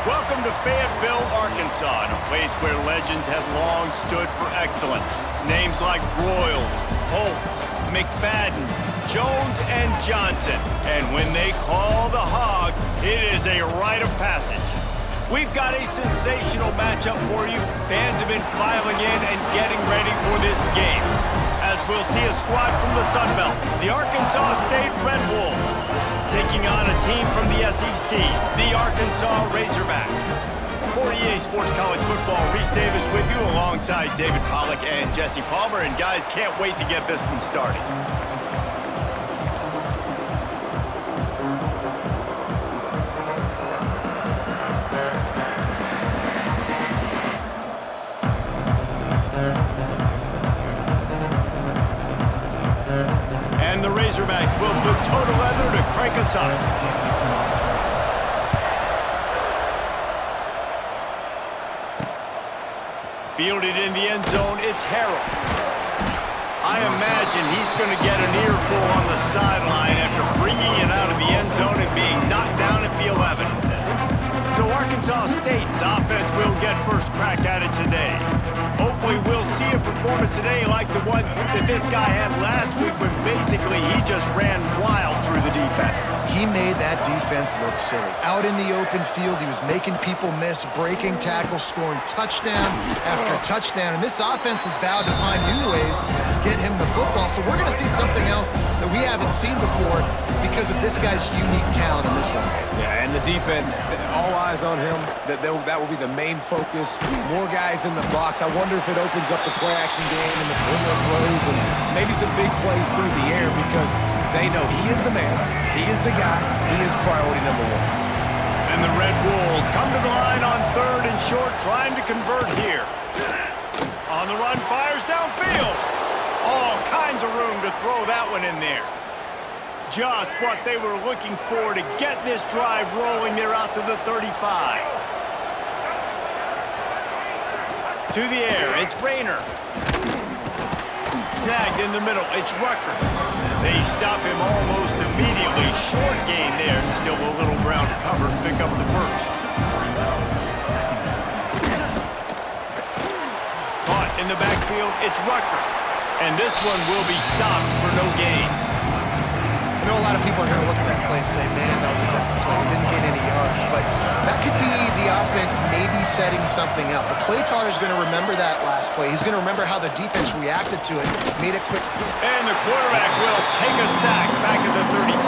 Welcome to Fayetteville, Arkansas, a place where legends have long stood for excellence. Names like Broyles, Holtz, McFadden, Jones, and Johnson. And when they call the Hogs, it is a rite of passage. We've got a sensational matchup for you. Fans have been filing in and getting ready for this game. As we'll see a squad from the Sun Belt, the Arkansas State Red Wolves, taking on a team from the SEC, the Arkansas Razorbacks. For EA Sports College Football, Reese Davis with you alongside David Pollack and Jesse Palmer. And guys, can't wait to get this one started. And the Razorbacks will put total leather to crank us up. Fielded in the end zone, it's Harrell. I imagine he's going to get an earful on the sideline after bringing it out of the end zone and being knocked down at the 11. So Arkansas State's offense will get first crack at it today. Hopefully we'll see a performance today like the one that this guy had last week when basically he just ran wild through the defense. He made that defense look silly. Out in the open field, he was making people miss, breaking tackles, scoring touchdown after touchdown. And this offense has vowed to find new ways to get him the football. So we're going to see something else that we haven't seen before because of this guy's unique talent in this one. Yeah, and the defense, all eyes on him. That will be the main focus. More guys in the box. I wonder if it opens up the play-action game and the perimeter throws and maybe some big plays through the air because they know he is the man, he is the guy, he is priority number one. And the Red Wolves come to the line on third and short, trying to convert here. On the run, fires downfield. All kinds of room to throw that one in there. Just what they were looking for to get this drive rolling. They're out to the 35. To the air, it's Rayner. Snagged in the middle, it's Rucker. They stop him almost immediately. Short gain there, and still a little ground to cover and pick up the first. Caught in the backfield, it's Rucker. And this one will be stopped for no gain. I know a lot of people are going to look at that play and say, man, that was a bad play. Didn't get any yards. But that could be the offense maybe setting something up. The play caller is going to remember that last play. He's going to remember how the defense reacted to it, made it quick. And the quarterback will take a sack back at the 36.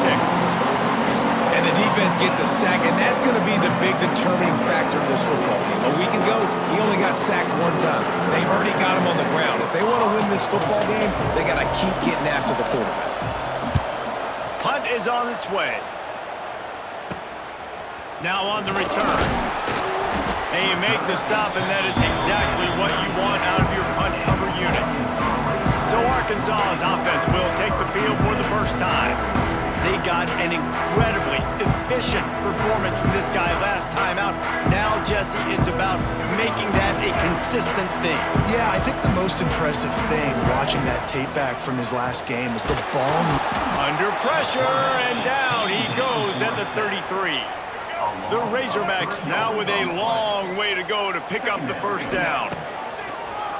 And the defense gets a sack, and that's going to be the big determining factor of this football game. A week ago, he only got sacked one time. They've already got him on the ground. If they want to win this football game, they got to keep getting after the quarterback. Punt is on its way. Now on the return. And you make the stop, and that is exactly what you want out of your punt cover unit. So Arkansas's offense will take the field for the first time. They got an incredibly efficient performance from this guy last time out. Now, Jesse, it's about making that a consistent thing. Yeah, I think the most impressive thing watching that tape back from his last game is the ball. Under pressure, and down he goes at the 33. The Razorbacks now with a long way to go to pick up the first down.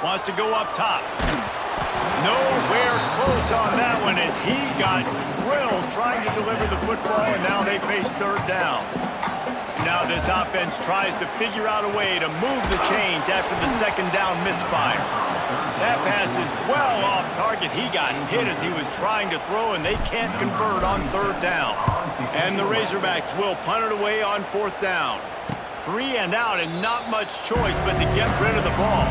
Wants to go up top. Nowhere close on that one as he got drilled trying to deliver the football, and now they face third down. Now this offense tries to figure out a way to move the chains after the second down misfire. That pass is well off target. He got hit as he was trying to throw, and they can't convert on third down. And the Razorbacks will punt it away on fourth down. 3 and out, and not much choice but to get rid of the ball.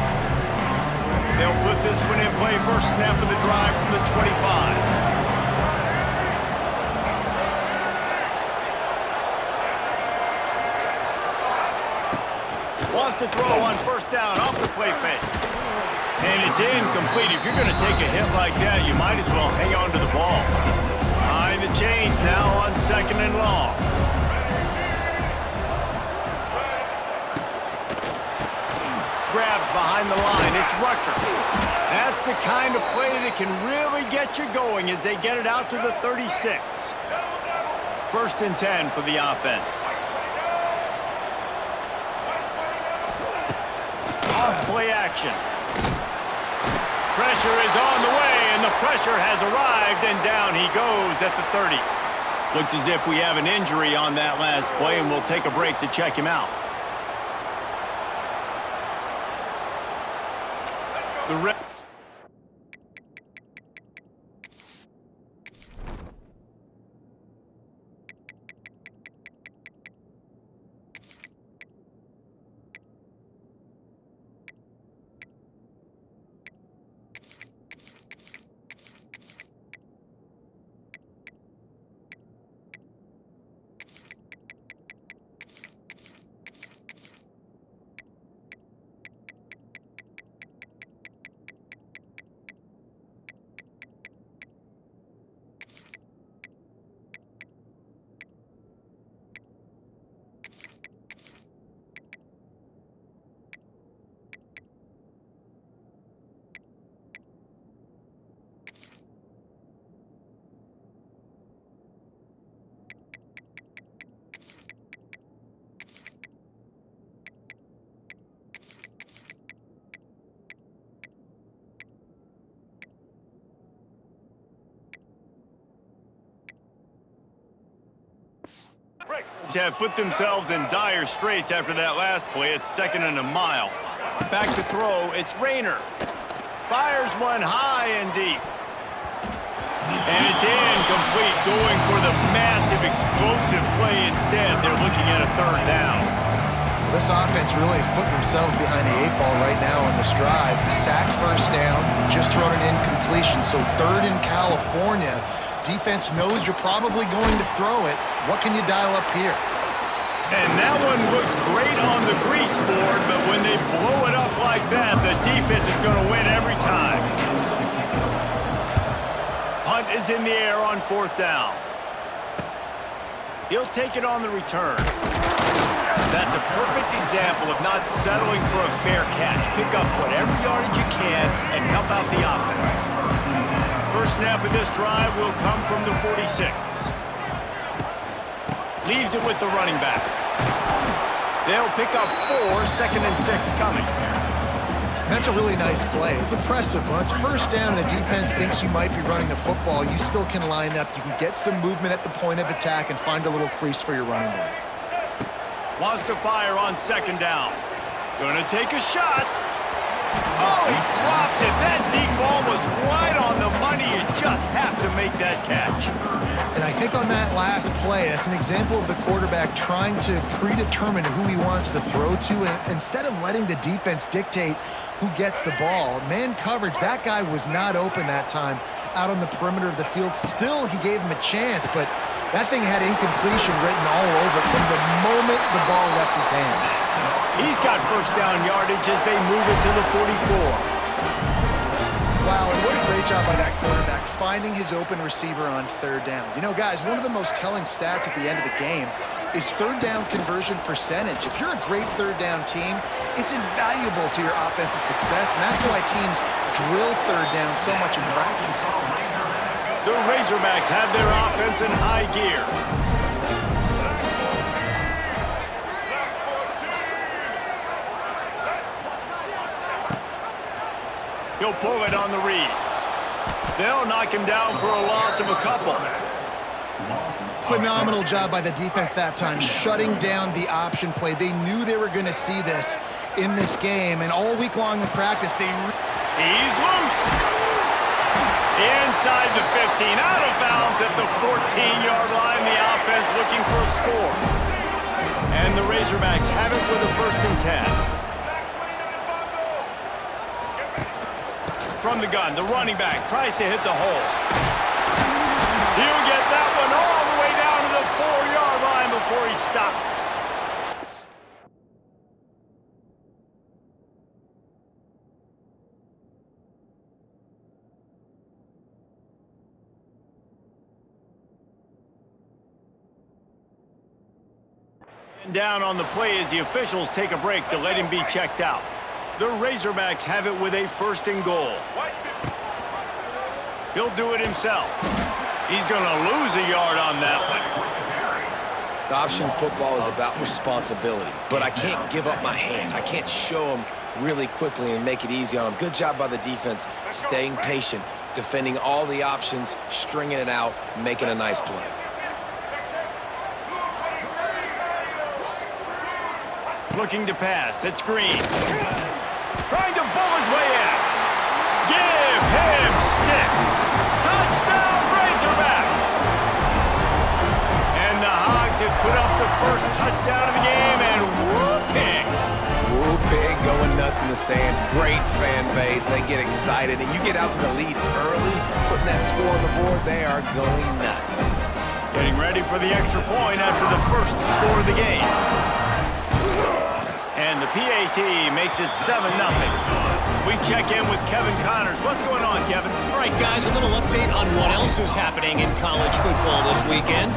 They'll put this one in play. First snap of the drive from the 25. Wants to throw on first down off the play fake. And it's incomplete. If you're going to take a hit like that, you might as well hang on to the ball. Behind the chains now on second and long. Grabbed behind the line. It's Rucker. That's the kind of play that can really get you going as they get it out to the 36. First and 10 for the offense. off play action. Pressure is on the way, and the pressure has arrived, and down he goes at the 30. Looks as if we have an injury on that last play, and we'll take a break to check him out. The ref. Have put themselves in dire straits after that last play. It's 2nd and a mile. Back to throw. It's Rayner. Fires one high and deep. And it's incomplete, going for the massive explosive play instead. They're looking at a 3rd down. This offense really is putting themselves behind the 8 ball right now on this drive. Sack 1st down, just thrown an incompletion, so 3rd in California. Defense knows you're probably going to throw it. What can you dial up here? And that one looked great on the grease board, but when they blow it up like that, the defense is going to win every time. Punt is in the air on 4th down. He'll take it on the return. That's a perfect example of not settling for a fair catch. Pick up whatever yardage you can and help out the offense. First snap of this drive will come from the 46. Leaves it with the running back. They'll pick up 4, 2nd and 6 coming. That's a really nice play. It's impressive. When it's 1st down and the defense thinks you might be running the football, you still can line up. You can get some movement at the point of attack and find a little crease for your running back. Wants to fire on 2nd down. Gonna take a shot. Oh, he dropped it. That deep ball was right on the money. You just have to make that catch. And I think on that last play, that's an example of the quarterback trying to predetermine who he wants to throw to, and instead of letting the defense dictate who gets the ball. Man coverage, that guy was not open that time out on the perimeter of the field. Still, he gave him a chance, but that thing had incompletion written all over it from the moment the ball left his hand. He's got 1st down yardage as they move it to the 44. Wow, and what a great job by that quarterback, finding his open receiver on 3rd down. You know, guys, one of the most telling stats at the end of the game is 3rd down conversion percentage. If you're a great 3rd down team, it's invaluable to your offensive success, and that's why teams drill 3rd down so much in practice. The Razorbacks have their offense in high gear. He'll pull it on the read. They'll knock him down for a loss of a couple. Phenomenal job by the defense that time, shutting down the option play. They knew they were going to see this in this game, and all week long in practice, He's loose. Inside the 15, out of bounds at the 14-yard line. The offense looking for a score. And the Razorbacks have it with a 1st and 10. From the gun, the running back tries to hit the hole. He'll get that one all the way down to the 4-yard line before he stopped. Down on the play as the officials take a break to let him be checked out. The Razorbacks have it with a 1st and goal. He'll do it himself. He's going to lose a yard on that one. Option football is about responsibility, but I can't give up my hand. I can't show them really quickly and make it easy on him. Good job by the defense, staying patient, defending all the options, stringing it out, making a nice play. Looking to pass. It's Green. Trying to bull his way in. Give him 6. Touchdown, Razorbacks! And the Hogs have put up the first touchdown of the game, and whooping. Whooping, going nuts in the stands. Great fan base. They get excited, and you get out to the lead early, putting that score on the board. They are going nuts. Getting ready for the extra point after the first score of the game. And the PAT makes it 7-0. We check in with Kevin Connors. What's going on, Kevin? All right, guys, a little update on what else is happening in college football this weekend.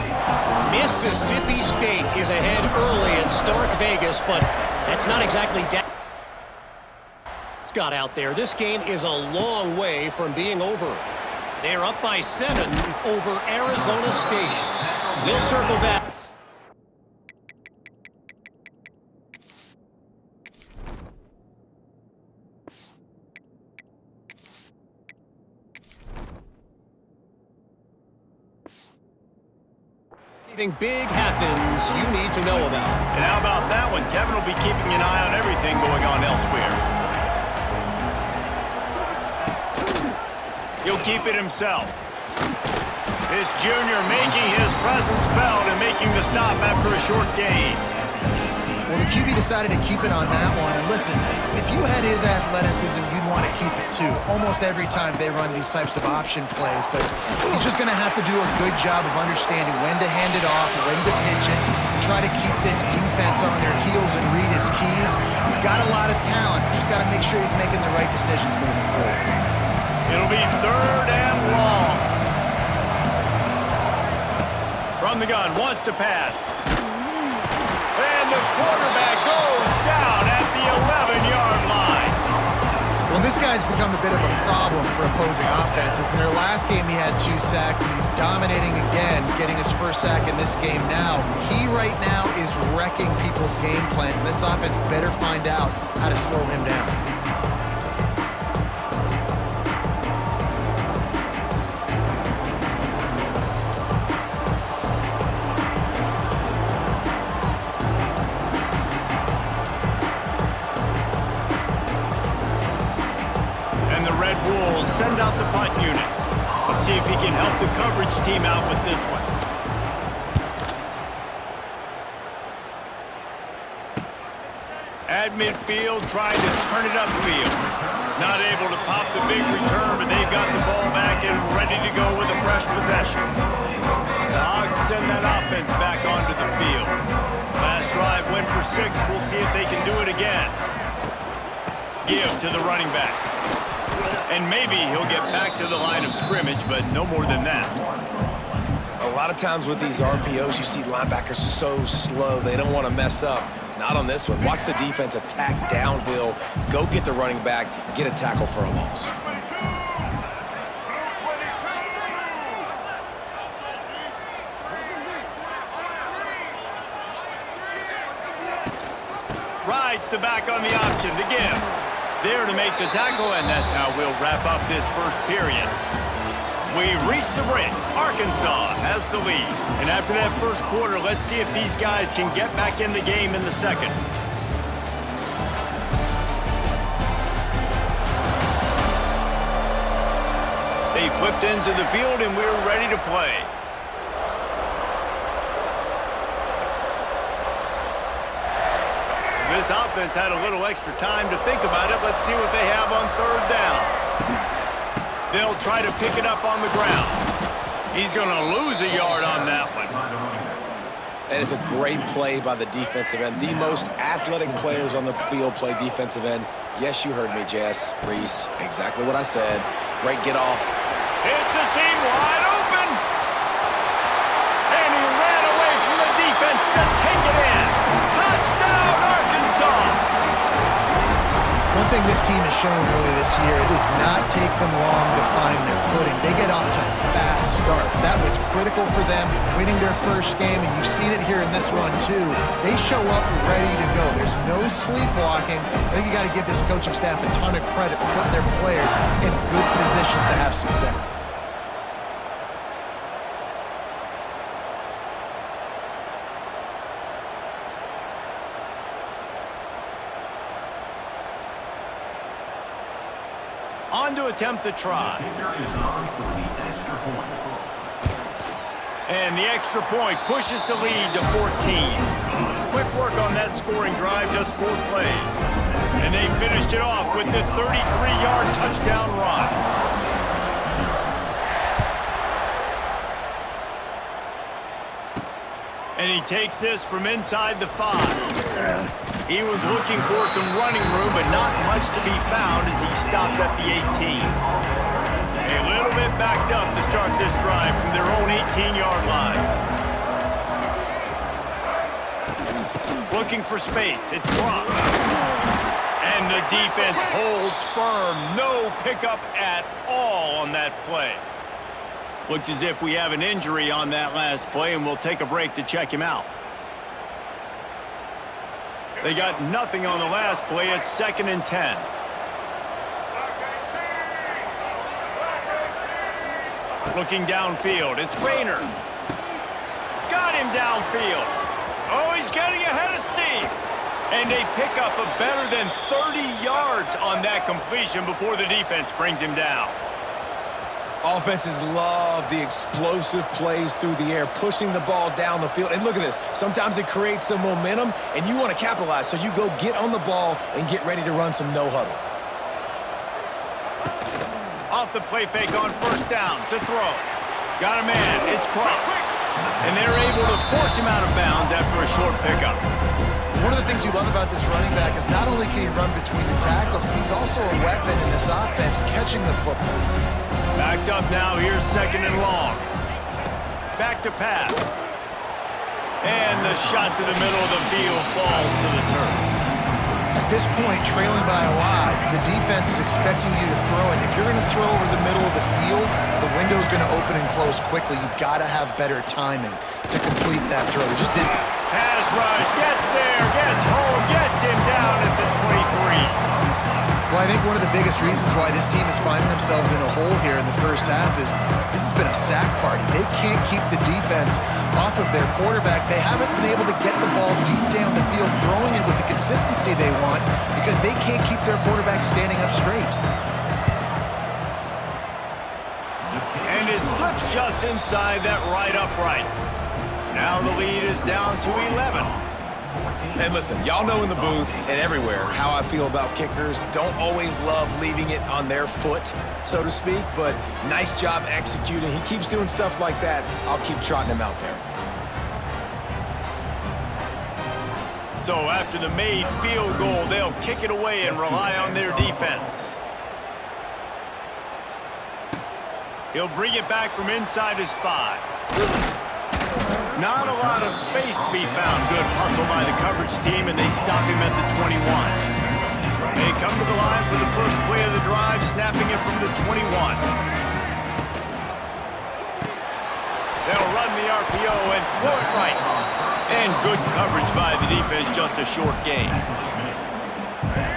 Mississippi State is ahead early in Stark Vegas, but that's not exactly Scott out there. This game is a long way from being over. They're up by 7 over Arizona State. We'll circle back. Anything big happens, you need to know about. And how about that one? Kevin will be keeping an eye on everything going on elsewhere. He'll keep it himself. This junior making his presence felt and making the stop after a short gain. Well, the QB decided to keep it on that one. And listen, if you had his athleticism, you'd want to keep it too. Almost every time they run these types of option plays. But he's just going to have to do a good job of understanding when to hand it off, when to pitch it, and try to keep this defense on their heels and read his keys. He's got a lot of talent. Just got to make sure he's making the right decisions moving forward. It'll be 3rd and long. From the gun, wants to pass. And the quarterback goes down at the 11-yard line. Well, this guy's become a bit of a problem for opposing offenses. In their last game, he had 2 sacks, and he's dominating again, getting his first sack in this game now. He right now is wrecking people's game plans, and this offense better find out how to slow him down. Send out the punt unit. Let's see if he can help the coverage team out with this one. At midfield, trying to turn it upfield. Not able to pop the big return, but they've got the ball back and ready to go with a fresh possession. The Hogs send that offense back onto the field. Last drive went for 6. We'll see if they can do it again. Give to the running back. And maybe he'll get back to the line of scrimmage, but no more than that. A lot of times with these RPOs, you see linebackers so slow, they don't want to mess up. Not on this one. Watch the defense attack downhill, go get the running back, get a tackle for a loss. Rides the back on the option to give. There to make the tackle, and that's how we'll wrap up this first period. We've reached the break. Arkansas has the lead. And after that first quarter, let's see if these guys can get back in the game in the second. They flipped into the field, and we're ready to play. This offense had a little extra time to think about it. Let's see what they have on 3rd down. They'll try to pick it up on the ground. He's going to lose a yard on that one. And it's a great play by the defensive end. The most athletic players on the field play defensive end. Yes, you heard me, Jess, Reese. Exactly what I said. Great get off. It's a seam wide open. And he ran away from the defense to take it in. Touchdown, Arkansas! One thing this team has shown early this year, it does not take them long to find their footing. They get off to fast starts. That was critical for them, winning their first game, and you've seen it here in this one too. They show up ready to go. There's no no sleepwalking. I think you got to give this coaching staff a ton of credit for putting their players in good positions to have success. On to attempt the try. And the extra point pushes the lead to 14. Quick work on that scoring drive, just 4 plays. And they finished it off with the 33-yard touchdown run. And he takes this from inside the 5. He was looking for some running room, but not much to be found as he stopped at the 18. A little bit backed up to start this drive from their own 18-yard line. Looking for space. It's blocked. And the defense holds firm. No pickup at all on that play. Looks as if we have an injury on that last play, and we'll take a break to check him out. They got nothing on the last play. It's 2nd and 10. Looking downfield. It's Rainer. Got him downfield. Oh, he's getting ahead of steam. And they pick up a better than 30 yards on that completion before the defense brings him down. Offenses love the explosive plays through the air, pushing the ball down the field. And look at this. Sometimes it creates some momentum, and you want to capitalize. So you go get on the ball and get ready to run some no-huddle. Off the play fake on 1st down to throw. Got a man. It's Cross. And they're able to force him out of bounds after a short pickup. One of the things you love about this running back is not only can he run between the tackles, but he's also a weapon in this offense catching the football. Backed up now, here's 2nd and long. Back to pass. And the shot to the middle of the field falls to the turf. At this point, trailing by a lot, the defense is expecting you to throw it. If you're going to throw over the middle of the field, the window's going to open and close quickly. You've got to have better timing to complete that throw. They just didn't. Pass rush, gets there, gets home, gets him down at the 23. Well, I think one of the biggest reasons why this team is finding themselves in a hole here in the first half is this has been a sack party. They can't keep the defense off of their quarterback. They haven't been able to get the ball deep down the field, throwing it with the consistency they want because they can't keep their quarterback standing up straight. And it slips just inside that right upright. Now the lead is down to 11. And listen, y'all know in the booth and everywhere how I feel about kickers. Don't always love leaving it on their foot, so to speak, but nice job executing. He keeps doing stuff like that. I'll keep trotting him out there. So after the made field goal, they'll kick it away and rely on their defense. He'll bring it back from inside his 5. Not a lot of space to be found. Good hustle by the coverage team, and they stop him at the 21. They come to the line for the first play of the drive, snapping it from the 21. They'll run the RPO and throw it right. And good coverage by the defense, just a short gain.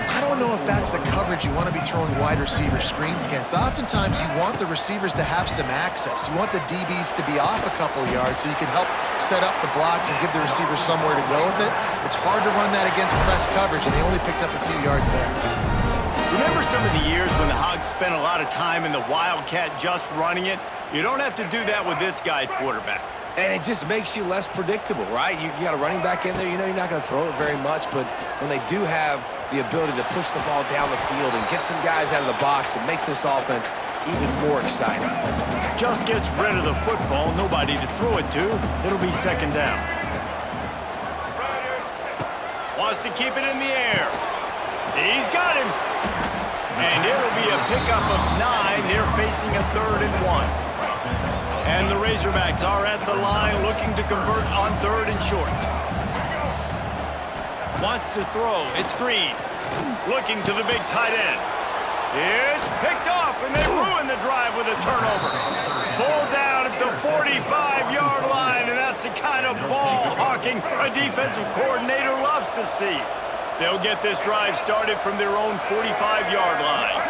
I don't know if that's the coverage you want to be throwing wide receiver screens against. Oftentimes, you want the receivers to have some access. You want the DBs to be off a couple of yards so you can help set up the blocks and give the receivers somewhere to go with it. It's hard to run that against press coverage, and they only picked up a few yards there. Remember some of the years when the Hogs spent a lot of time in the Wildcat just running it? You don't have to do that with this guy at quarterback. And it just makes you less predictable, right? You got a running back in there, you know you're not going to throw it very much, but when they do have the ability to push the ball down the field and get some guys out of the box, it makes this offense even more exciting. Just gets rid of the football, nobody to throw it to. It'll be 2nd down. Wants to keep it in the air. He's got him. And it'll be a pickup of 9. They're facing a 3rd and 1. And the Razorbacks are at the line looking to convert on 3rd and short. Wants to throw. It's Green. Looking to the big tight end. It's picked off, and they ruin the drive with a turnover. Pulled down at the 45-yard line, and that's the kind of ball hawking a defensive coordinator loves to see. They'll get this drive started from their own 45-yard line.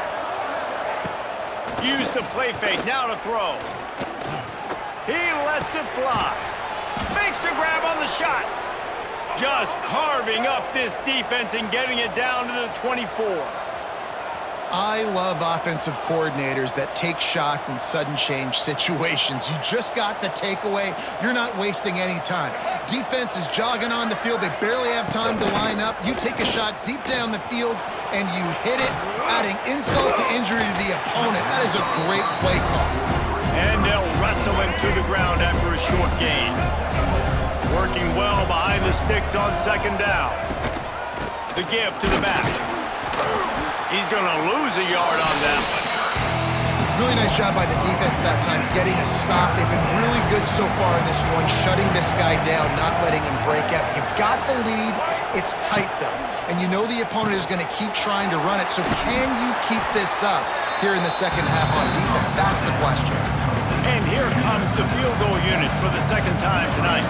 Use the play fake, now to throw. He lets it fly. Makes a grab on the shot. Just carving up this defense and getting it down to the 24. I love offensive coordinators that take shots in sudden change situations. You just got the takeaway. You're not wasting any time. Defense is jogging on the field. They barely have time to line up. You take a shot deep down the field, and you hit it, adding insult to injury to the opponent. That is a great play call. And they'll wrestle him to the ground after a short gain. Working well behind the sticks on second down. The give to the back. He's going to lose a yard on that one. Really nice job by the defense that time, getting a stop. They've been really good so far in this one, shutting this guy down, not letting him break out. You've got the lead. It's tight, though. And you know the opponent is going to keep trying to run it. So can you keep this up here in the second half on defense? That's the question. And here comes the field goal unit for the second time tonight.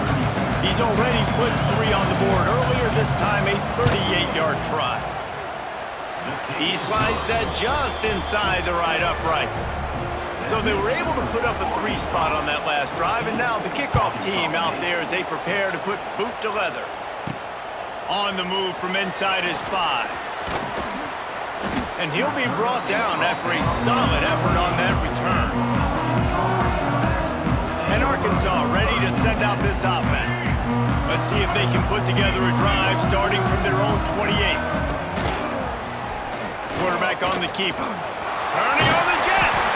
He's already put 3 on the board earlier, this time a 38-yard try. He slides that just inside the right upright. So they were able to put up a 3 spot on that last drive, and now the kickoff team out there as they prepare to put boot to leather. On the move from inside his 5. And he'll be brought down after a solid effort on that return. And Arkansas ready to send out this offense. Let's see if they can put together a drive starting from their own 28. Quarterback on the keeper. Turning on the Jets.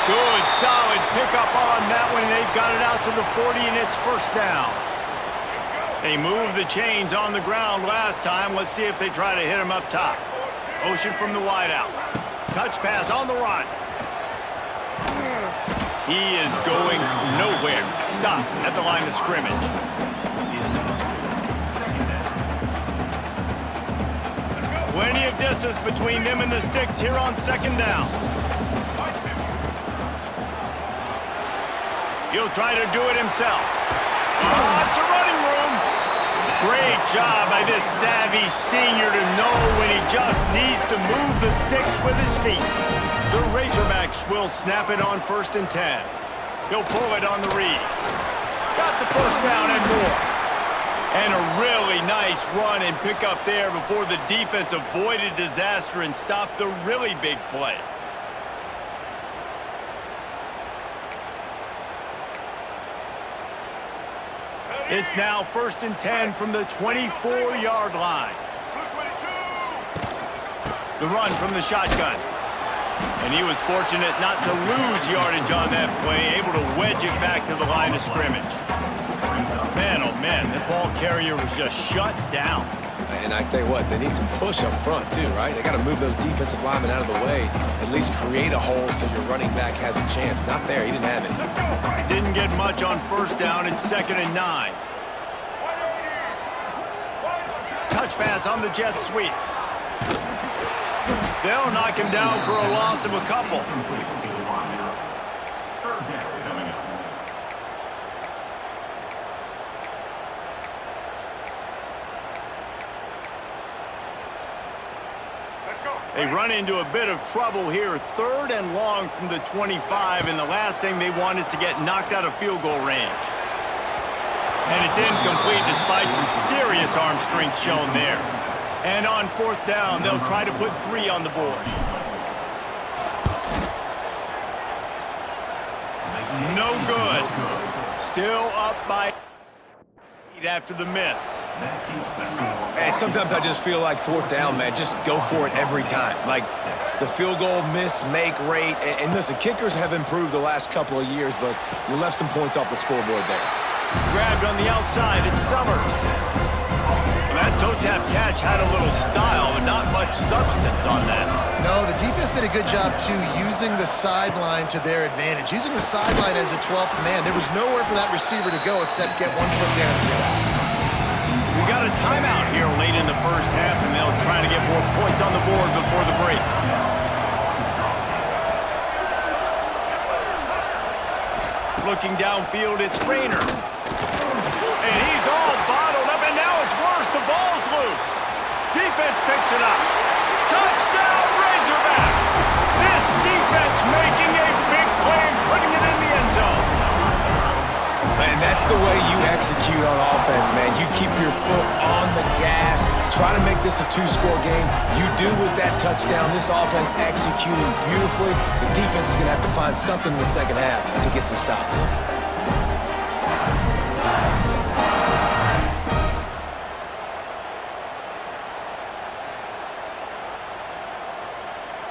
Good, solid pickup on that one. They've got it out to the 40, and it's first down. They moved the chains on the ground last time. Let's see if they try to hit him up top. Motion from the wideout. Touch pass on the run. He is going nowhere. Stop at the line of scrimmage. Plenty of distance between them and the sticks here on second down. He'll try to do it himself. It's a running room. Great job by this savvy senior to know when he just needs to move the sticks with his feet. The Razorbacks will snap it on 1st and 10. He'll pull it on the read. Got the first down and more. And a really nice run and pick up there before the defense avoided disaster and stopped the really big play. It's now 1st and 10 from the 24-yard line. The run from the shotgun. And he was fortunate not to lose yardage on that play, able to wedge it back to the line of scrimmage. Man, oh man, that ball carrier was just shut down. And I tell you what, they need some push up front too, right? They got to move those defensive linemen out of the way, at least create a hole so your running back has a chance. Not there, he didn't have it. Didn't get much on first down. It's 2nd and 9. Touch pass on the jet sweep. They'll knock him down for a loss of a couple. They run into a bit of trouble here. 3rd and long from the 25, and the last thing they want is to get knocked out of field goal range. And it's incomplete despite some serious arm strength shown there. And on 4th down, they'll try to put 3 on the board. No good. Still up by 8 after the miss. And sometimes I just feel like 4th down, man, just go for it every time. Like the field goal miss-make rate. And listen, kickers have improved the last couple of years, but you left some points off the scoreboard there. Grabbed on the outside, it's Summers. Well, that toe-tap catch had a little style, but not much substance on that. No, the defense did a good job, too, using the sideline to their advantage. Using the sideline as a 12th man. There was nowhere for that receiver to go except get 1 foot down and get out. We got a timeout here late in the first half, and they'll try to get more points on the board before the break. Looking downfield, it's Rayner. And he's all bottled up, and now it's worse. The ball's loose. Defense picks it up. Touchdown, Razorbacks! This defense making a big play and putting it in the end zone. And that's the way you execute on offense, man. You keep your foot on the gas, try to make this a two-score game. You do with that touchdown. This offense executing beautifully. The defense is going to have to find something in the second half to get some stops.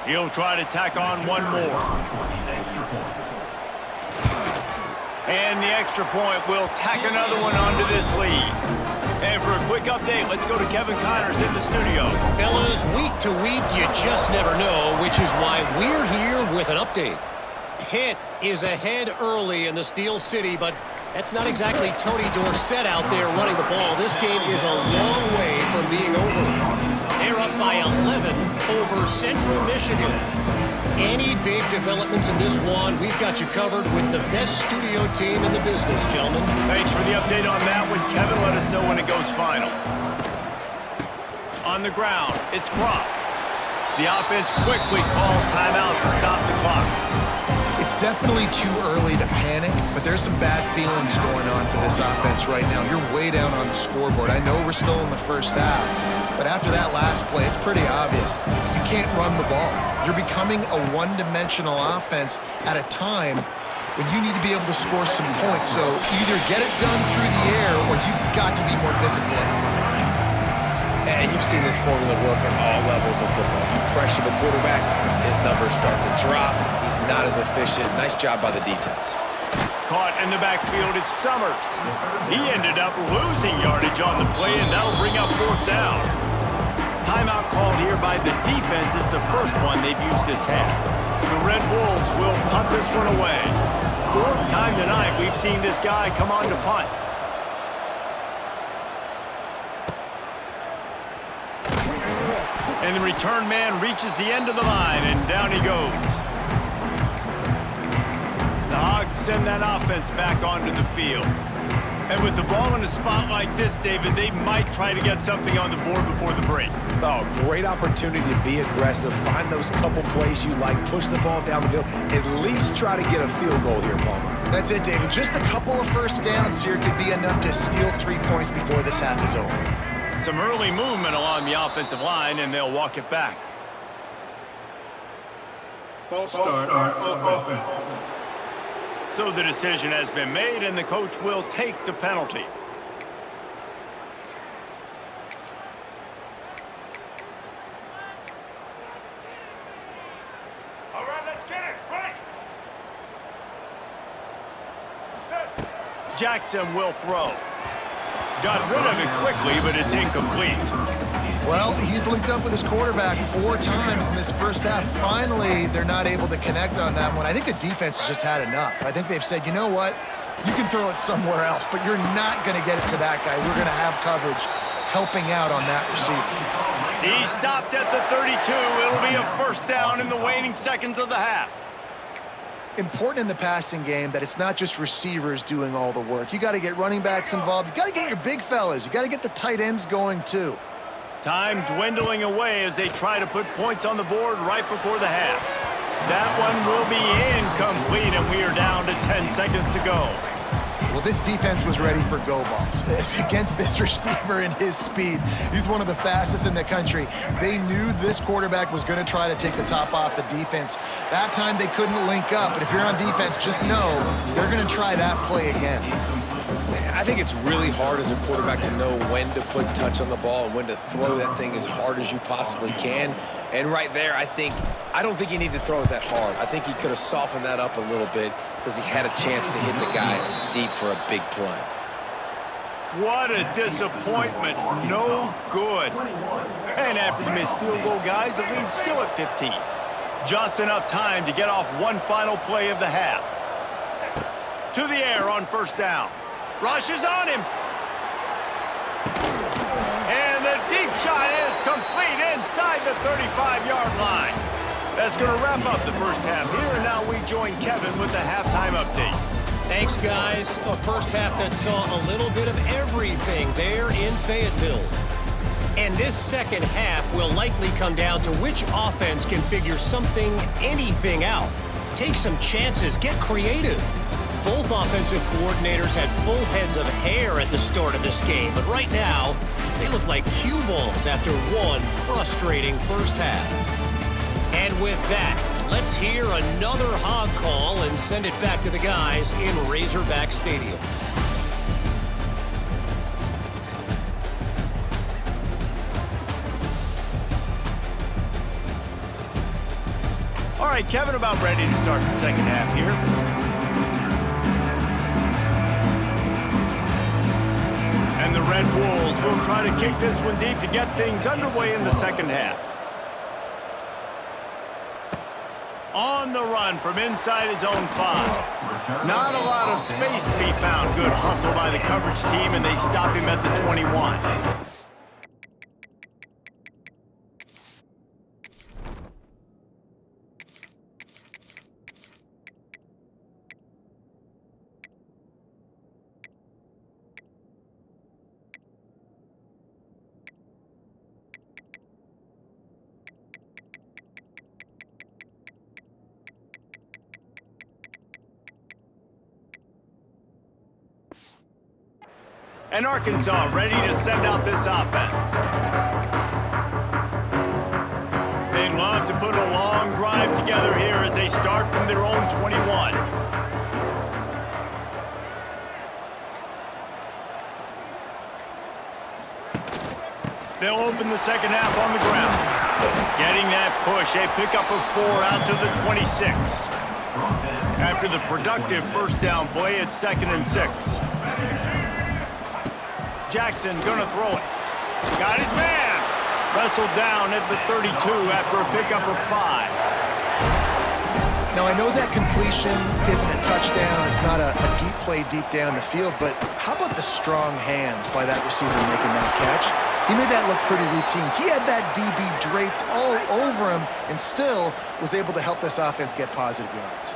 He'll try to tack on one more. And the extra point will tack another one onto this lead. And for a quick update, let's go to Kevin Connors in the studio. Fellas, week to week, you just never know, which is why we're here with an update. Pitt is ahead early in the Steel City, but that's not exactly Tony Dorsett out there running the ball. This game is a long way from being over. They're up by 11 over Central Michigan. Any big developments in this one, we've got you covered with the best studio team in the business, gentlemen. Thanks for the update on that one, Kevin. Let us know when it goes final. On the ground, it's Cross. The offense quickly calls timeout to stop the clock. It's definitely too early to panic, but there's some bad feelings going on for this offense right now. You're way down on the scoreboard. I know we're still in the first half, but after that last play, it's pretty obvious. You can't run the ball. You're becoming a one-dimensional offense at a time when you need to be able to score some points. So either get it done through the air or you've got to be more physical up front. And you've seen this formula work at all levels of football. You pressure the quarterback, his numbers start to drop. He's not as efficient. Nice job by the defense. Caught in the backfield, it's Summers. He ended up losing yardage on the play, and that'll bring up fourth down. Timeout called here by the defense. It's the first one they've used this half. The Red Wolves will punt this one away. Fourth time tonight we've seen this guy come on to punt. And the return man reaches the end of the line, and down he goes. The Hogs send that offense back onto the field. And with the ball in a spot like this, David, they might try to get something on the board before the break. Oh, great opportunity to be aggressive. Find those couple plays you like. Push the ball down the field. At least try to get a field goal here, Palmer. That's it, David. Just a couple of first downs here could be enough to steal 3 points before this half is over. Some early movement along the offensive line, and they'll walk it back. False start on offense. So the decision has been made, and the coach will take the penalty. All right, let's get it. Right. Set. Jackson will throw. Got rid of it quickly, but it's incomplete. Well, he's linked up with his quarterback 4 times in this first half. Finally, they're not able to connect on that one. I think the defense has just had enough. I think they've said, you know what? You can throw it somewhere else, but you're not going to get it to that guy. We're going to have coverage helping out on that receiver. He stopped at the 32. It'll be a first down in the waning seconds of the half. Important in the passing game that it's not just receivers doing all the work. You got to get running backs involved. You got to get your big fellas. You got to get the tight ends going too. Time dwindling away as they try to put points on the board right before the half. That one will be incomplete, and we are down to 10 seconds to go. Well, this defense was ready for go balls against this receiver and his speed. He's one of the fastest in the country. They knew this quarterback was going to try to take the top off the defense. That time they couldn't link up, but if you're on defense, just know they're going to try that play again. I think it's really hard as a quarterback to know when to put touch on the ball and when to throw that thing as hard as you possibly can. And right there, I don't think you need to throw it that hard. I think he could have softened that up a little bit because he had a chance to hit the guy deep for a big play. What a disappointment. No good. And after the missed field goal, guys, the lead's still at 15. Just enough time to get off one final play of the half. To the air on first down. Rush is on him. And the deep shot is complete inside the 35-yard line. That's going to wrap up the first half here, and now we join Kevin with the halftime update. Thanks, guys. A first half that saw a little bit of everything there in Fayetteville. And this second half will likely come down to which offense can figure something, anything out. Take some chances, get creative. Both offensive coordinators had full heads of hair at the start of this game, but right now, they look like cue balls after one frustrating first half. And with that, let's hear another Hog call and send it back to the guys in Razorback Stadium. All right, Kevin, about ready to start the second half here. And the Red Wolves will try to kick this one deep to get things underway in the second half. On the run from inside his own 5. Not a lot of space to be found. Good hustle by the coverage team, and they stop him at the 21. And Arkansas ready to send out this offense. They'd love to put a long drive together here as they start from their own 21. They'll open the second half on the ground. Getting that push, a pickup of 4 out to the 26. After the productive first down play, it's 2nd and 6. Jackson gonna throw it. Got his man. Wrestled down at the 32 after a pickup of 5. Now, I know that completion isn't a touchdown. It's not a deep play deep down the field, but how about the strong hands by that receiver making that catch? He made that look pretty routine. He had that DB draped all over him and still was able to help this offense get positive yards.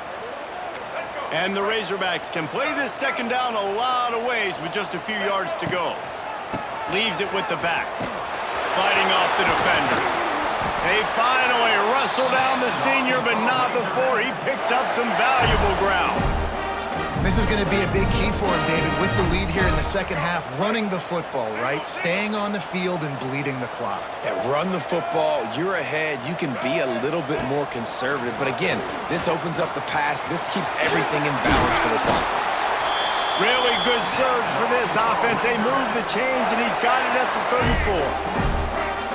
And the Razorbacks can play this second down a lot of ways with just a few yards to go. Leaves it with the back. Fighting off the defender. They finally wrestle down the senior, but not before he picks up some valuable ground. This is going to be a big key for him, David, with the lead here in the second half, running the football, right? Staying on the field and bleeding the clock. Yeah, run the football. You're ahead. You can be a little bit more conservative. But again, this opens up the pass. This keeps everything in balance for this offense. Really good surge for this offense. They move the chains, and he's got it at the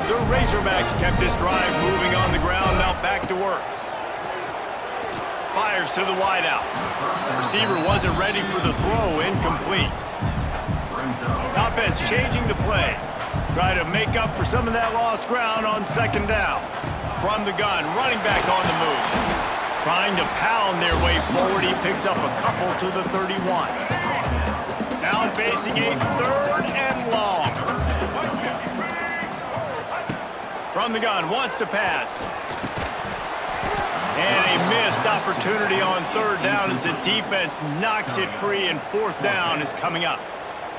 34. The Razorbacks kept this drive moving on the ground. Now back to work. Fires to the wideout. Receiver wasn't ready for the throw. Incomplete. Offense changing the play. Try to make up for some of that lost ground on second down. From the gun, running back on the move. Trying to pound their way forward. He picks up a couple to the 31. Now facing a 3rd and long. From the gun, wants to pass. And a missed opportunity on 3rd down as the defense knocks it free, and 4th down is coming up.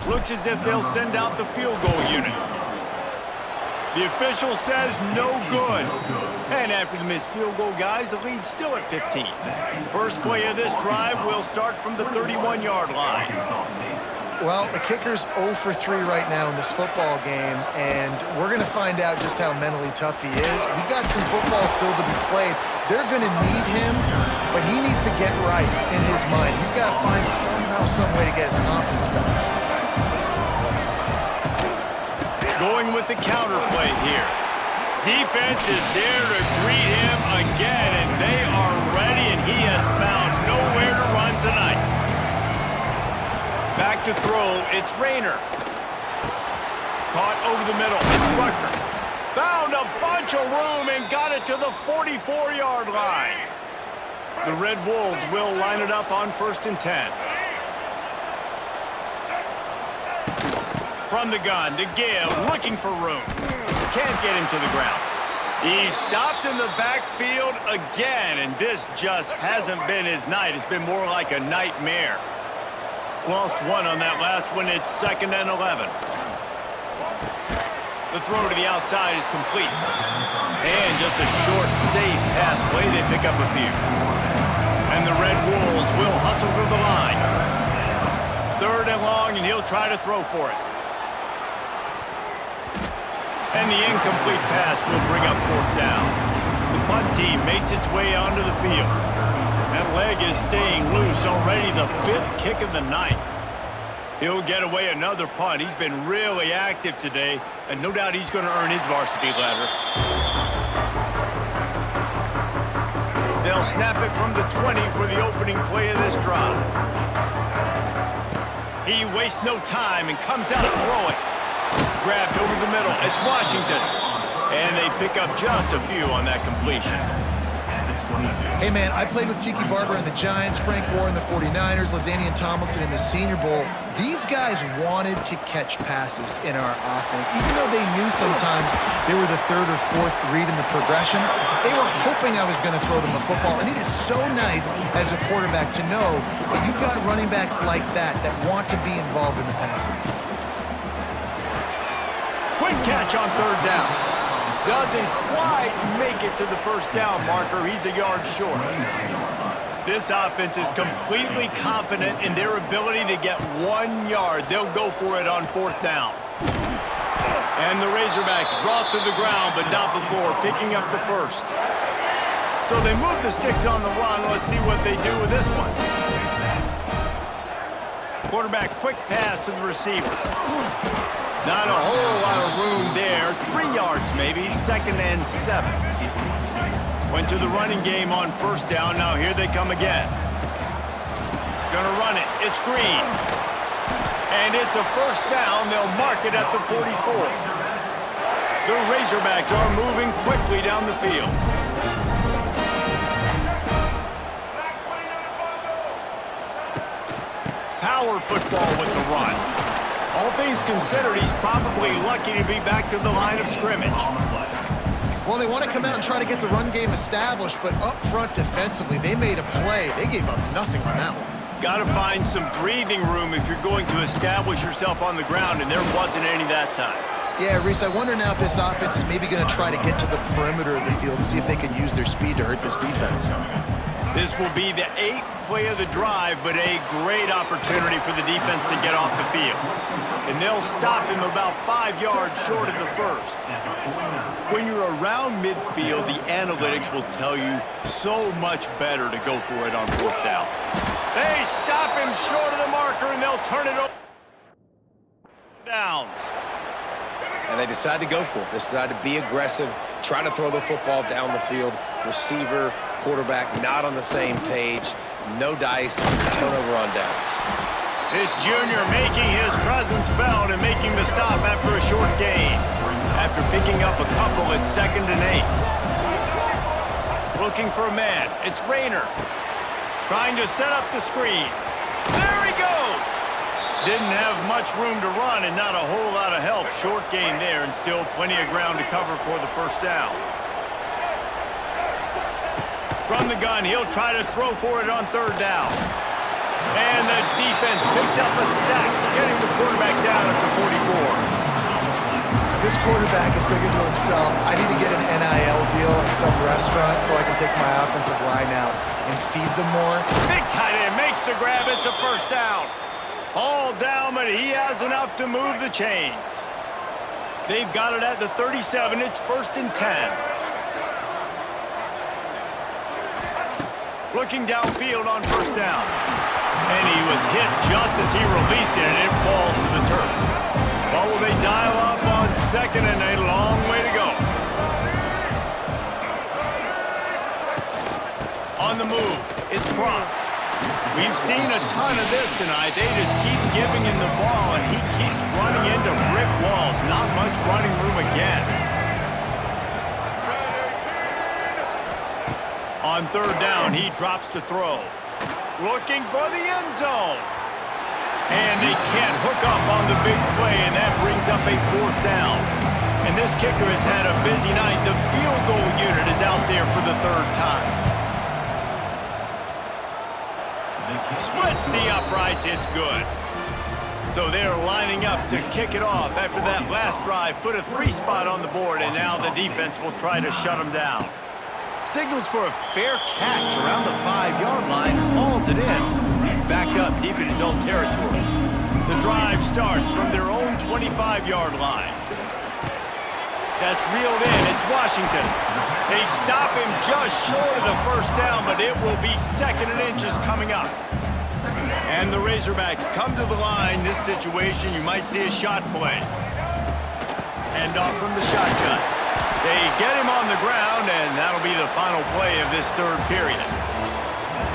Looks as if they'll send out the field goal unit. The official says no good. And after the missed field goal, guys, the lead's still at 15. First play of this drive will start from the 31-yard line. Well, the kicker's 0 for 3 right now in this football game, and we're going to find out just how mentally tough he is. We've got some football still to be played. They're going to need him, but he needs to get right in his mind. He's got to find somehow, some way to get his confidence back. Going with the counter play here. Defense is there to greet him again, and they are ready, and he has found nowhere to run tonight. Back to throw, it's Rayner. Caught over the middle, it's Rucker. Found a bunch of room and got it to the 44-yard line. The Red Wolves will line it up on 1st and 10. From the gun, to Gale, looking for room. Can't get him to the ground. He's stopped in the backfield again, and this just hasn't been his night. It's been more like a nightmare. Lost one on that last one. It's 2nd and 11. The throw to the outside is complete. And just a short, safe pass play. They pick up a few. And the Red Wolves will hustle to the line. 3rd and long, and he'll try to throw for it. And the incomplete pass will bring up 4th down. The punt team makes its way onto the field. That leg is staying loose already, the 5th kick of the night. He'll get away another punt. He's been really active today, and no doubt he's going to earn his varsity ladder. They'll snap it from the 20 for the opening play of this drive. He wastes no time and comes out throwing. Grabbed over the middle. It's Washington. And they pick up just a few on that completion. Hey, man, I played with Tiki Barber in the Giants, Frank Gore in the 49ers, LaDainian Tomlinson in the Senior Bowl. These guys wanted to catch passes in our offense. Even though they knew sometimes they were the 3rd or 4th read in the progression, they were hoping I was going to throw them a football. And it is so nice as a quarterback to know that you've got running backs like that want to be involved in the passing. Quick catch on 3rd down. Doesn't quite make it to the 1st down marker. He's a yard short. This offense is completely confident in their ability to get 1 yard. They'll go for it on 4th down. And the Razorbacks brought to the ground, but not before picking up the 1st. So they move the sticks on the run. Let's see what they do with this one. Quarterback quick pass to the receiver. Not a whole lot of room there. 3 yards maybe, 2nd and 7. Went to the running game on 1st down. Now here they come again. Gonna run it. It's Green. And it's a 1st down. They'll mark it at the 44. The Razorbacks are moving quickly down the field. Power football with the run. All things considered, he's probably lucky to be back to the line of scrimmage. Well, they want to come out and try to get the run game established, but up front defensively, they made a play. They gave up nothing on that one. Got to find some breathing room if you're going to establish yourself on the ground, and there wasn't any that time. Yeah, Reese, I wonder now if this offense is maybe going to try to get to the perimeter of the field and see if they can use their speed to hurt this defense. This will be the 8th play of the drive, but a great opportunity for the defense to get off the field. And they'll stop him about 5 yards short of the 1st. When you're around midfield, the analytics will tell you so much better to go for it on 4th down. They stop him short of the marker, and they'll turn it over. Downs. And they decide to go for it. They decide to be aggressive, try to throw the football down the field. Receiver, quarterback not on the same page. No dice, turnover on downs. This junior making his presence felt and making the stop after a short gain. After picking up a couple at 2nd and 8. Looking for a man. It's Rayner. Trying to set up the screen. There he goes! Didn't have much room to run and not a whole lot of help. Short gain there and still plenty of ground to cover for the 1st down. From the gun, he'll try to throw for it on 3rd down. And the defense picks up a sack, getting the quarterback down at the 44. This quarterback is thinking to himself, I need to get an NIL deal at some restaurant so I can take my offensive line out and feed them more. Big tight end makes the grab. It's a 1st down. All down, but he has enough to move the chains. They've got it at the 37. It's 1st and 10. Looking downfield on 1st down. And he was hit just as he released it, and it falls to the turf. Well, will they dial up on 2nd and a long way to go? On the move, it's Cross. We've seen a ton of this tonight. They just keep giving him the ball, and he keeps running into brick walls. Not much running room again. On 3rd down, he drops to throw. Looking for the end zone. And they can't hook up on the big play, and that brings up a 4th down. And this kicker has had a busy night. The field goal unit is out there for the 3rd time. Splits the uprights. It's good. So they're lining up to kick it off after that last drive. Put a 3 spot on the board, and now the defense will try to shut them down. Signals for a fair catch around the 5-yard line. Hauls it in. He's back up deep in his own territory. The drive starts from their own 25-yard line. That's reeled in. It's Washington. They stop him just short of the first down, but it will be 2nd and inches coming up. And the Razorbacks come to the line. This situation, you might see a shot play. Hand off from the shotgun. They get him on the ground, and that'll be the final play of this 3rd period.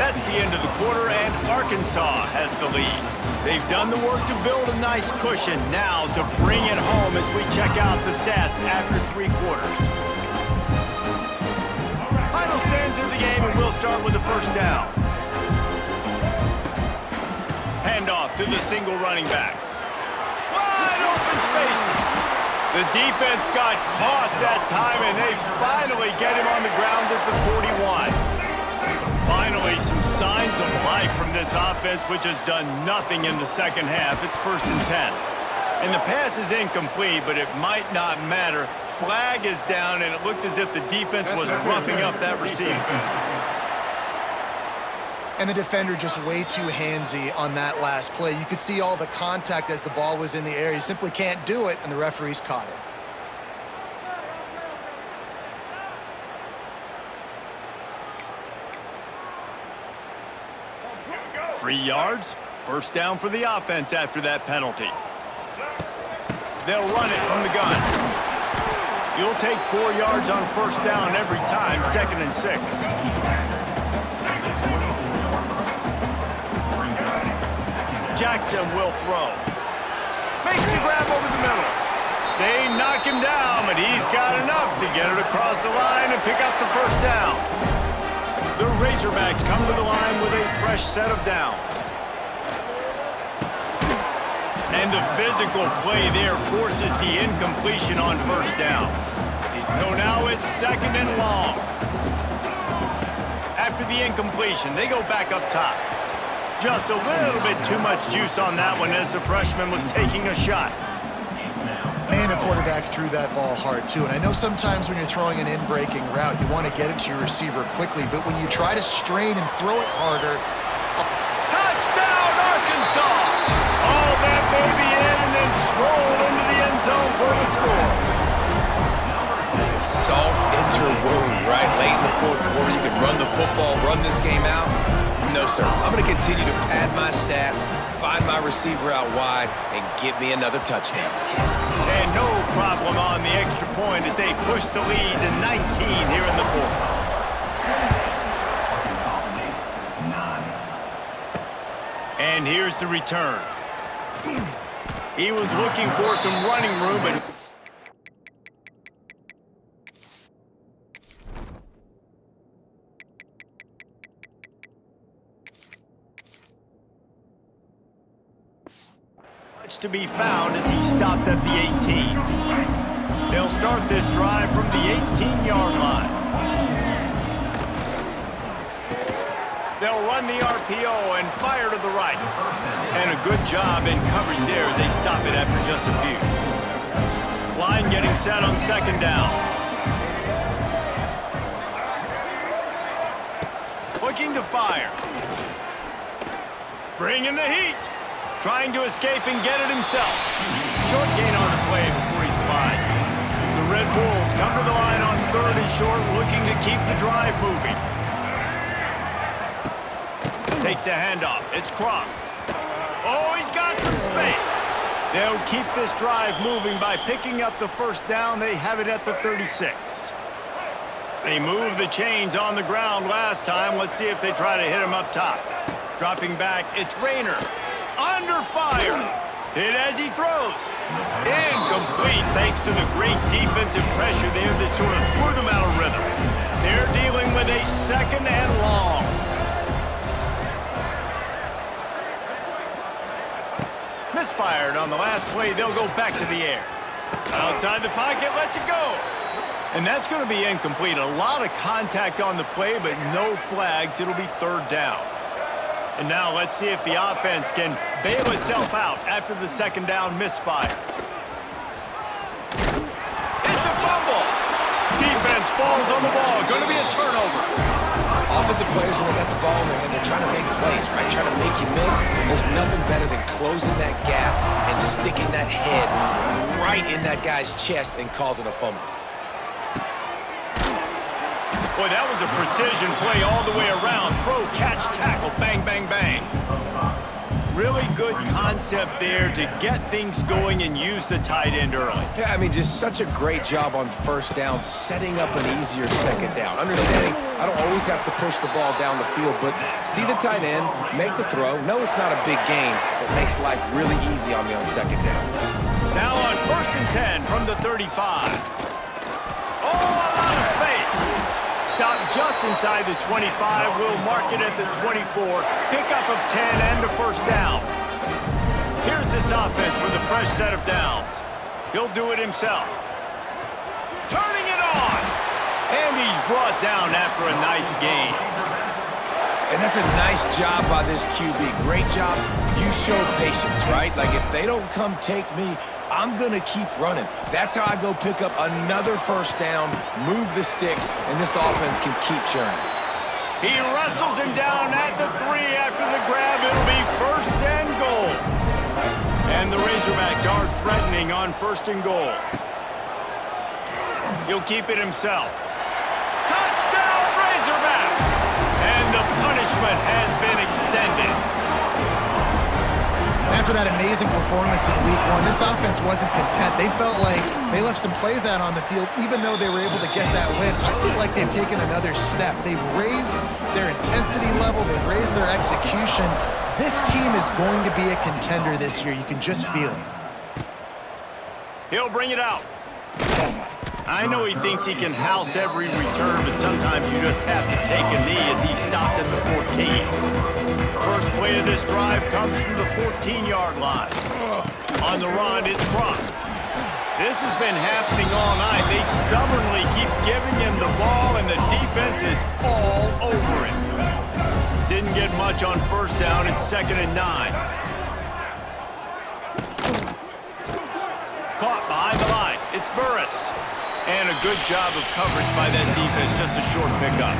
That's the end of the quarter, and Arkansas has the lead. They've done the work to build a nice cushion. Now to bring it home as we check out the stats after 3 quarters. Final stands of the game, and we'll start with the first down. Handoff to the single running back. Wide open spaces. The defense got caught that time, and they finally get him on the ground at the 41. Finally, some signs of life from this offense, which has done nothing in the second half. It's 1st and 10. And the pass is incomplete, but it might not matter. Flag is down, and it looked as if the defense was roughing up that receiver. And the defender just way too handsy on that last play. You could see all the contact as the ball was in the air. He simply can't do it, and the referees caught it. 3 yards. First down for the offense after that penalty. They'll run it from the gun. You'll take 4 yards on first down every time, 2nd and 6. Jackson will throw. Makes the grab over the middle. They knock him down, but he's got enough to get it across the line and pick up the first down. The Razorbacks come to the line with a fresh set of downs. And the physical play there forces the incompletion on first down. So now it's 2nd and long. After the incompletion, they go back up top. Just a little bit too much juice on that one as the freshman was taking a shot. And a quarterback threw that ball hard, too. And I know sometimes when you're throwing an in-breaking route, you want to get it to your receiver quickly. But when you try to strain and throw it harder... Touchdown, Arkansas! All that baby in and then strolled into the end zone for the score. Salt into her wound, right? Late in the 4th quarter, you can run the football, run this game out. No, sir. I'm going to continue to pad my stats, find my receiver out wide, and get me another touchdown. And no problem on the extra point as they push the lead to 19 here in the 4th. And here's the return. He was looking for some running room, but... to be found as he stopped at the 18. They'll start this drive from the 18-yard line. They'll run the RPO and fire to the right. And a good job in coverage there as they stop it after just a few. Line getting set on 2nd down. Looking to fire. Bringing the heat. Trying to escape and get it himself. Short gain on the play before he slides. The Red Bulls come to the line on 3rd and short, looking to keep the drive moving. Takes a handoff. It's Cross. Oh, he's got some space. They'll keep this drive moving by picking up the first down. They have it at the 36. They moved the chains on the ground last time. Let's see if they try to hit him up top. Dropping back, it's Rayner. Under fire. Hit as he throws. Incomplete thanks to the great defensive pressure there that sort of threw them out of rhythm. They're dealing with a 2nd and long. Misfired on the last play. They'll go back to the air. Outside the pocket, lets it go. And that's going to be incomplete. A lot of contact on the play, but no flags. It'll be 3rd down. And now let's see if the offense can bail itself out after the second down misfire. It's a fumble. Defense falls on the ball. Going to be a turnover. Offensive players, when they got the ball in their hand, they're trying to make plays, right? Trying to make you miss. There's nothing better than closing that gap and sticking that head right in that guy's chest and causing a fumble. Boy, that was a precision play all the way around. Throw, catch, tackle, bang, bang, bang. Really good concept there to get things going and use the tight end early. Yeah, I mean, just such a great job on first down, setting up an easier second down. Understanding I don't always have to push the ball down the field, but see the tight end, make the throw. No, it's not a big gain, but makes life really easy on me on second down. Now on 1st and 10 from the 35. Oh, a lot of space. Stop just inside the 25. We'll mark it at the 24. Pickup of 10 and a first down. Here's this offense with a fresh set of downs. He'll do it himself. Turning it on. And he's brought down after a nice gain. And that's a nice job by this QB. Great job. You show patience, right? Like, if they don't come take me, I'm going to keep running. That's how I go pick up another first down, move the sticks, and this offense can keep churning. He wrestles him down at the 3 after the grab. It'll be 1st and goal. And the Razorbacks are threatening on 1st and goal. He'll keep it himself. Touchdown, Razorbacks! And the punishment has been extended. After that amazing performance in Week 1, this offense wasn't content. They felt like they left some plays out on the field, even though they were able to get that win. I feel like they've taken another step. They've raised their intensity level. They've raised their execution. This team is going to be a contender this year. You can just feel it. He'll bring it out. I know he thinks he can house every return, but sometimes you just have to take a knee as he stopped at the 14. First play of this drive comes from the 14-yard line. On the run, it's Cross. This has been happening all night. They stubbornly keep giving him the ball, and the defense is all over it. Didn't get much on first down. It's 2nd and 9. Caught behind the line. It's Burris. And a good job of coverage by that defense. Just a short pickup.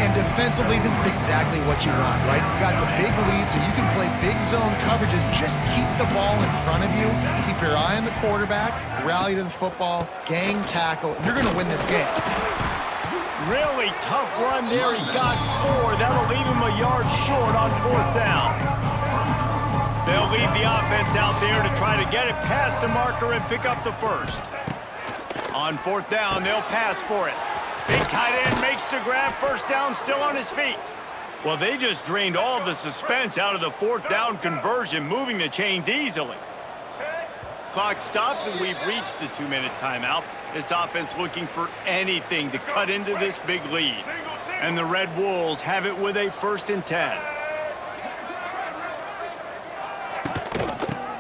And defensively, this is exactly what you want, right? You got the big lead, so you can play big zone coverages. Just keep the ball in front of you. Keep your eye on the quarterback. Rally to the football. Gang tackle. And you're going to win this game. Really tough run there. He got 4. That'll leave him a yard short on 4th down. They'll leave the offense out there to try to get it past the marker and pick up the first. On 4th down, they'll pass for it. Big tight end makes the grab. First down, still on his feet. Well, they just drained all the suspense out of the 4th down conversion, moving the chains easily. Clock stops, and we've reached the 2-minute timeout. This offense looking for anything to cut into this big lead. And the Red Wolves have it with a 1st and 10.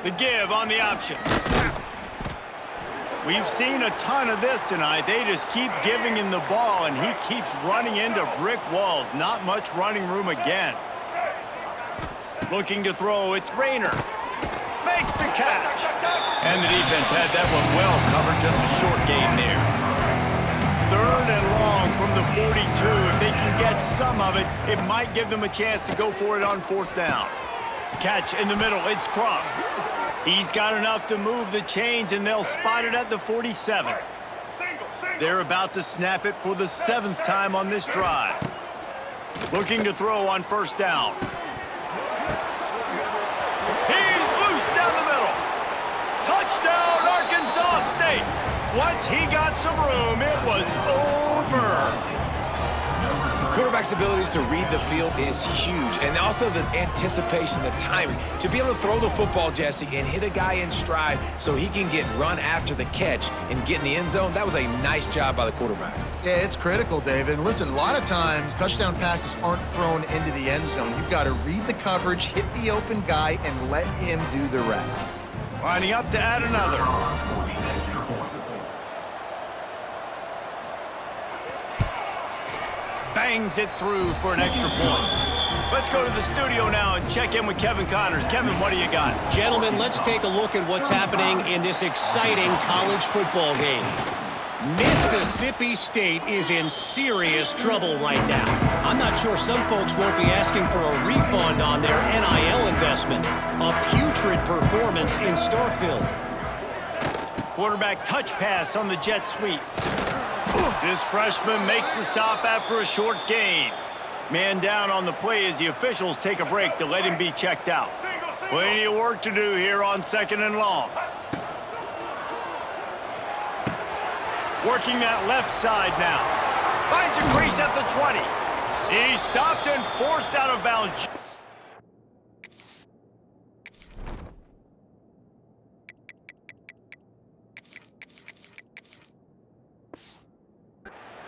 The give on the option. We've seen a ton of this tonight. They just keep giving him the ball, and he keeps running into brick walls. Not much running room again. Looking to throw, it's Rayner. Makes the catch. And the defense had that one well covered, just a short gain there. 3rd and long from the 42. If they can get some of it, it might give them a chance to go for it on 4th down. Catch in the middle, it's Cross. He's got enough to move the chains, and they'll spot it at the 47. They're about to snap it for the 7th time on this drive. Looking to throw on 1st down. He's loose down the middle. Touchdown, Arkansas State. Once he got some room, it was over. Quarterback's abilities to read the field is huge, and also the anticipation, the timing. To be able to throw the football, Jesse, and hit a guy in stride so he can get run after the catch and get in the end zone, that was a nice job by the quarterback. Yeah, it's critical, David. And listen, a lot of times, touchdown passes aren't thrown into the end zone. You've got to read the coverage, hit the open guy, and let him do the rest. Lining up to add another. Bangs it through for an extra point. Let's go to the studio now and check in with Kevin Connors. Kevin, what do you got? Gentlemen, let's take a look at what's happening in this exciting college football game. Mississippi State is in serious trouble right now. I'm not sure some folks won't be asking for a refund on their NIL investment. A putrid performance in Starkville. Quarterback touch pass on the jet sweep. This freshman makes the stop after a short gain. Man down on the play as the officials take a break to let him be checked out. Plenty of work to do here on 2nd and long. Working that left side now. Finds a crease at the 20. He's stopped and forced out of bounds.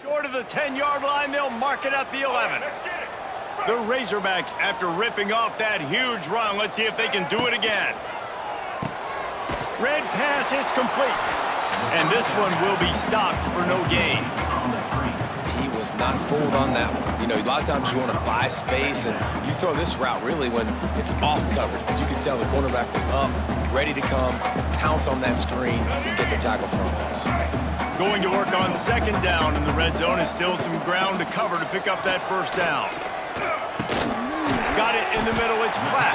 Short of the 10-yard line, they'll mark it at the 11. The Razorbacks, after ripping off that huge run, let's see if they can do it again. Red pass, it's complete. And this one will be stopped for no gain. He was not fooled on that one. You know, a lot of times you want to buy space, and you throw this route really when it's off coverage. But you can tell the cornerback was up, ready to come, pounce on that screen, and get the tackle from us. Going to work on 2nd down in the red zone is still some ground to cover to pick up that 1st down. Got it in the middle, it's Platt.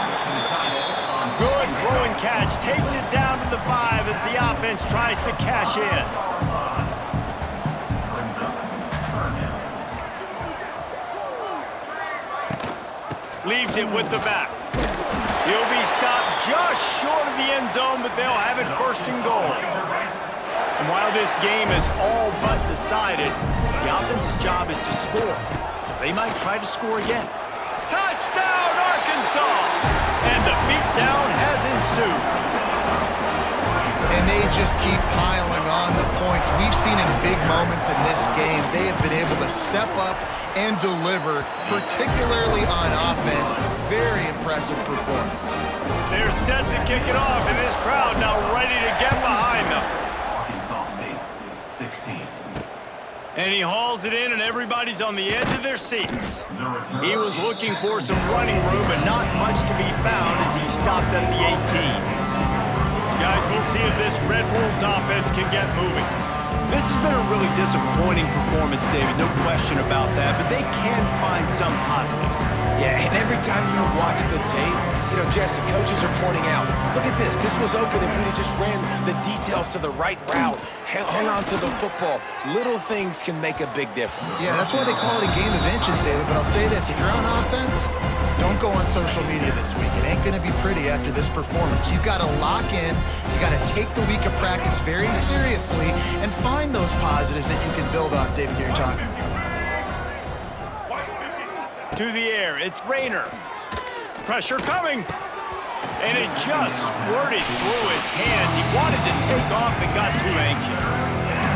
Good throw and catch, takes it down to the 5 as the offense tries to cash in. Leaves it with the back. He'll be stopped just short of the end zone, but they'll have it 1st and goal. And while this game is all but decided, the offense's job is to score. So they might try to score again. Touchdown, Arkansas! And the beatdown has ensued. And they just keep piling on the points. We've seen in big moments in this game, they have been able to step up and deliver, particularly on offense. Very impressive performance. They're set to kick it off, and this crowd now ready to get behind them. And he hauls it in, and everybody's on the edge of their seats. He was looking for some running room, but not much to be found as he stopped at the 18. Guys, we'll see if this Red Wolves offense can get moving. This has been a really disappointing performance, David, no question about that, but they can find some positives. Yeah, and every time you watch the tape, you know, Jesse, coaches are pointing out, look at this. This was open if we'd have just ran the details to the right route, hung on to the football. Little things can make a big difference. Yeah, that's why they call it a game of inches, David. But I'll say this, if you're on offense, don't go on social media this week. It ain't going to be pretty after this performance. You've got to lock in. You got to take the week of practice very seriously and find those positives that you can build off, David, you're talking about. To the air, it's Rayner. Pressure coming. And it just squirted through his hands. He wanted to take off and got too anxious.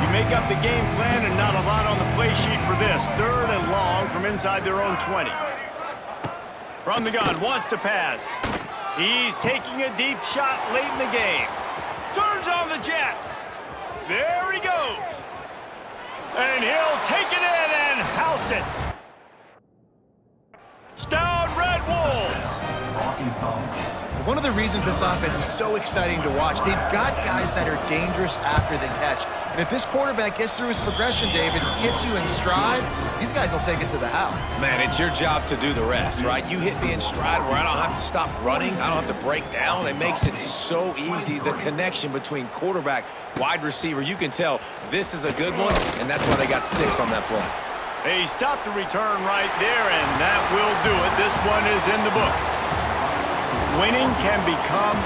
You make up the game plan and not a lot on the play sheet for this. 3rd and long from inside their own 20. From the gun, wants to pass. He's taking a deep shot late in the game. Turns on the Jets. There he goes. And he'll take it in and house it. Down Red Wolves. One of the reasons this offense is so exciting to watch, they've got guys that are dangerous after the catch. And if this quarterback gets through his progression, David, hits you in stride, these guys will take it to the house. Man, it's your job to do the rest, right? You hit me in stride where I don't have to stop running. I don't have to break down. It makes it so easy, the connection between quarterback, wide receiver. You can tell this is a good one, and that's why they got 6 on that play. He stopped the return right there, and that will do it. This one is in the book. Winning can become